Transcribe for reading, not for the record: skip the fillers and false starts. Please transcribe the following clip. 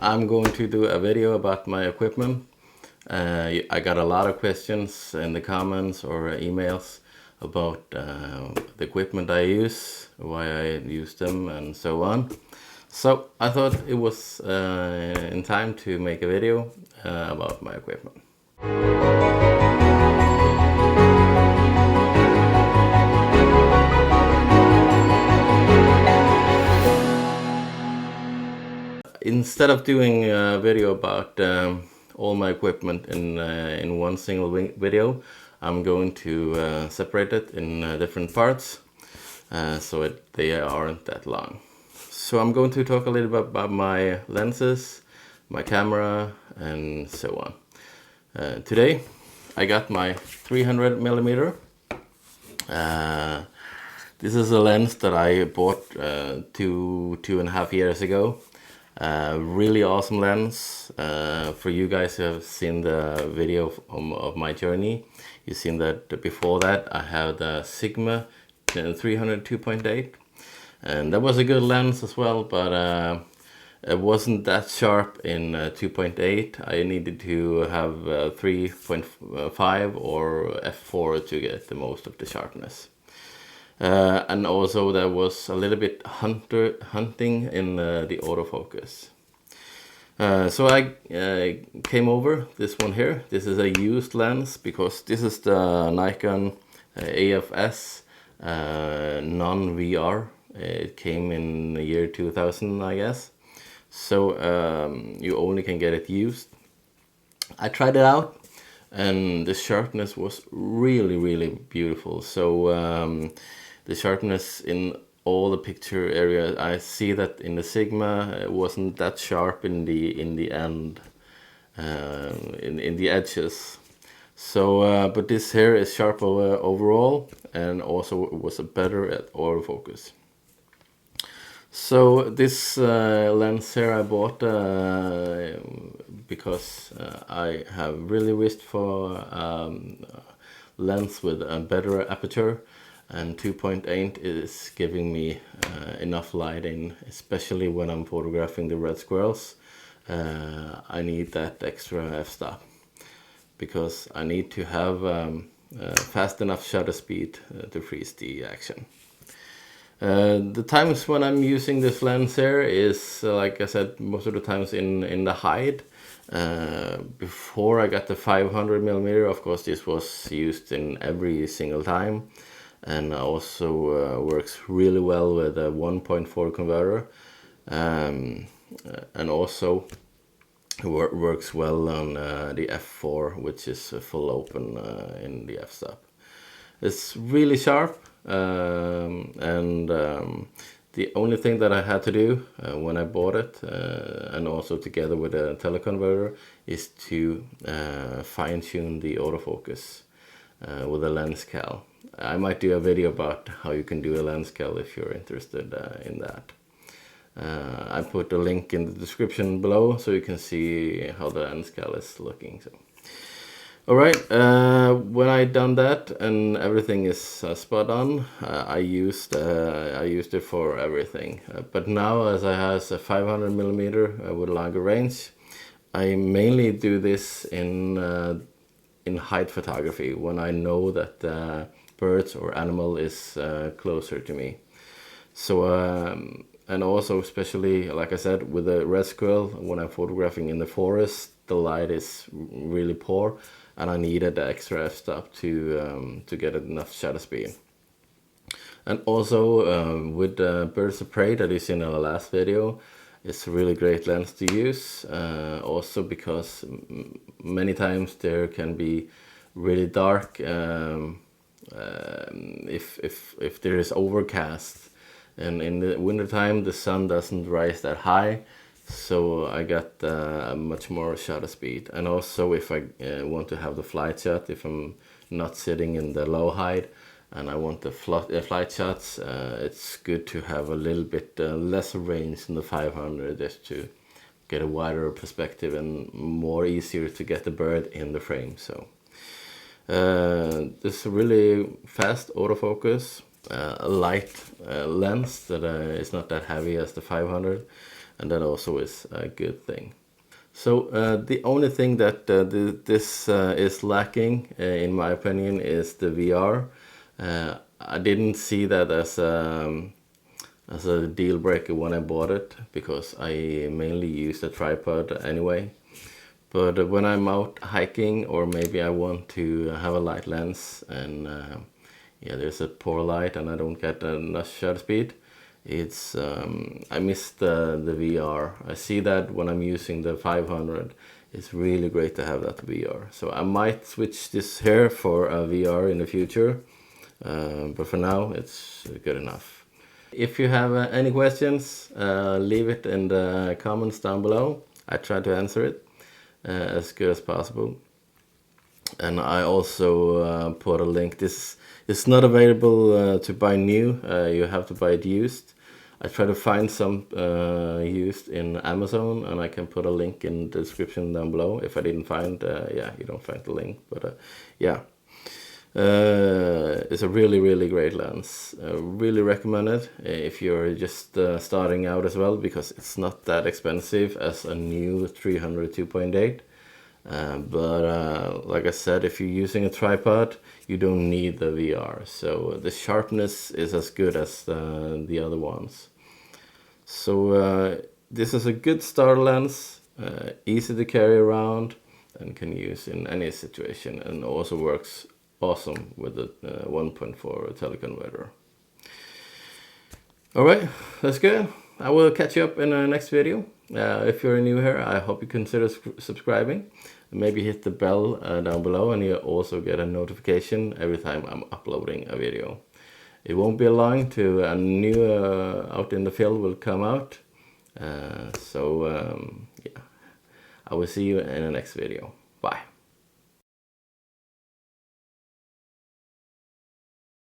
I'm going to do a video about my equipment. I got a lot of questions in the comments or emails about the equipment I use, why I use them, and so on. So I thought it was in time to make a video about my equipment. Instead of doing a video about all my equipment in one single video, I'm going to separate it in different parts so they aren't that long. So I'm going to talk a little bit about my lenses, my camera, and so on. Today I got my 300mm. This is a lens that I bought 2.5 years ago. Really awesome lens. For you guys who have seen the video of my journey, you've seen that before that I had the Sigma 300 2.8, and that was a good lens as well, but it wasn't that sharp in 2.8. I needed to have 3.5 or f4 to get the most of the sharpness. And also there was a little bit hunting in the autofocus. So I came over this one here. This is a used lens because this is the Nikon Af-S Non Vr. It came in the year 2000, I guess. So you only can get it used. I tried it out and the sharpness was really beautiful. So the sharpness in all the picture areas, I see that in the Sigma it wasn't that sharp in the end, in the edges. So but this here is sharp overall, and also was better at autofocus. So this lens here I bought because I have really wished for lens with a better aperture, and 2.8 is giving me enough lighting, especially when I'm photographing the red squirrels. I need that extra f-stop because I need to have fast enough shutter speed to freeze the action. The times when I'm using this lens here is, like I said, most of the times in the hide. Before I got the 500mm, of course this was used in every single time, and also works really well with a 1.4 converter, and also works well on the f4, which is full open in the f-stop. It's really sharp, and the only thing that I had to do when I bought it, and also together with a teleconverter, is to fine-tune the autofocus with a lens cal. I might do a video about how you can do a lens cal if you're interested in that. I put a link in the description below so you can see how the lens cal is looking. So, alright, when I done that and everything is spot on, I used it for everything. But now, as I have a 500mm with longer range, I mainly do this in hide photography when I know that birds or animal is closer to me. So and also especially, like I said, with the red squirrel, when I'm photographing in the forest, the light is really poor and I needed the extra f-stop to get enough shutter speed. And also with birds of prey that you seen in the last video, it's a really great lens to use, also because many times there can be really dark if there is overcast, and in the winter time the sun doesn't rise that high, so I got much more shutter speed. And also if I want to have the flight shot, if I'm not sitting in the low hide and I want the flight shots, it's good to have a little bit less range than the 500 just to get a wider perspective and more easier to get the bird in the frame. So this is a really fast autofocus, a light lens that is not that heavy as the 500, and that also is a good thing. So the only thing that this is lacking, in my opinion, is the VR. I didn't see that as a deal breaker when I bought it, because I mainly use a tripod anyway. But when I'm out hiking, or maybe I want to have a light lens and yeah, there's a poor light and I don't get enough shutter speed, it's I miss the VR. I see that when I'm using the 500. It's really great to have that VR. So I might switch this here for a VR in the future, but for now it's good enough. If you have any questions, leave it in the comments down below. I try to answer it as good as possible. And I also put a link. This is not available to buy new. You have to buy it used. I try to find some used in Amazon, and I can put a link in the description down below. If I didn't find, yeah, you don't find the link. But yeah, it's a really great lens. Really recommend it if you're just starting out as well, because it's not that expensive as a new 300 2.8. But like I said, if you're using a tripod, you don't need the VR. So the sharpness is as good as the other ones. So this is a good starter lens, easy to carry around and can use in any situation, and also works awesome with the 1.4 teleconverter. Alright, that's good. I will catch you up in the next video. If you're new here, I hope you consider subscribing. Maybe hit the bell down below, and you also get a notification every time I'm uploading a video. It won't be long to a new Out in the Field will come out. So yeah, I will see you in the next video. Bye.